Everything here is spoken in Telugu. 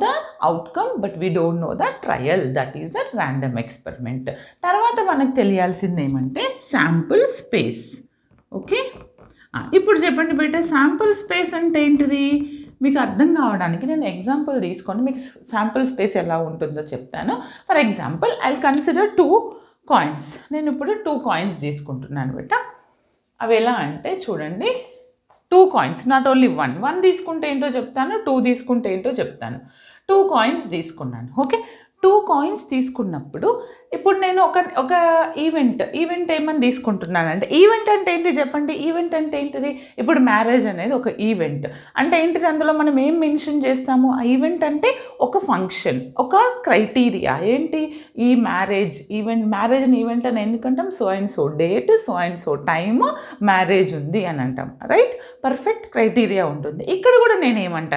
the outcome but we don't know the trial, that is a random experiment. తర్వాత మనకు తెలియాల్సింది ఏమంటే శాంపుల్ స్పేస్. ఓకే, ఇప్పుడు చెప్పండి బేట శాంపుల్ స్పేస్ అంటే ఏంటిది? మీకు అర్థం కావడానికి నేను ఎగ్జాంపుల్ తీసుకొని మీకు శాంపుల్ స్పేస్ ఎలా ఉంటుందో చెప్తాను. For example I consider 2 coins. నేను ఇప్పుడు 2 కాయిన్స్ తీసుకుంటున్నాను బేట. అవి ఎలా అంటే చూడండి, 2 కాయిన్స్, నాట్ ఓన్లీ 1 తీసుకుంటే ఏంటో చెప్తాను, 2 తీసుకుంటే ఏంటో చెప్తాను. 2 కాయిన్స్ తీసుకున్నాను. ఓకే, 2 కాయిన్స్ తీసుకున్నప్పుడు ఇప్పుడు నేను ఒక ఈవెంట్ ఏమని తీసుకుంటున్నానంటే, ఈవెంట్ అంటే ఏంటి చెప్పండి? ఈవెంట్ అంటే ఏంటిది? ఇప్పుడు మ్యారేజ్ అనేది ఒక ఈవెంట్ అంటే ఏంటిది? అందులో మనం ఏం మెన్షన్ చేస్తాము? ఆ ఈవెంట్ అంటే ఒక ఫంక్షన్, ఒక క్రైటీరియా. ఏంటి? ఈ మ్యారేజ్ ఈవెంట్ అని ఎందుకంటాం? So and so date, so and so time marriage ఉంది అని అంటాం, రైట్? పర్ఫెక్ట్ క్రైటీరియా ఉంటుంది. ఇక్కడ కూడా నేను ఏమంటాను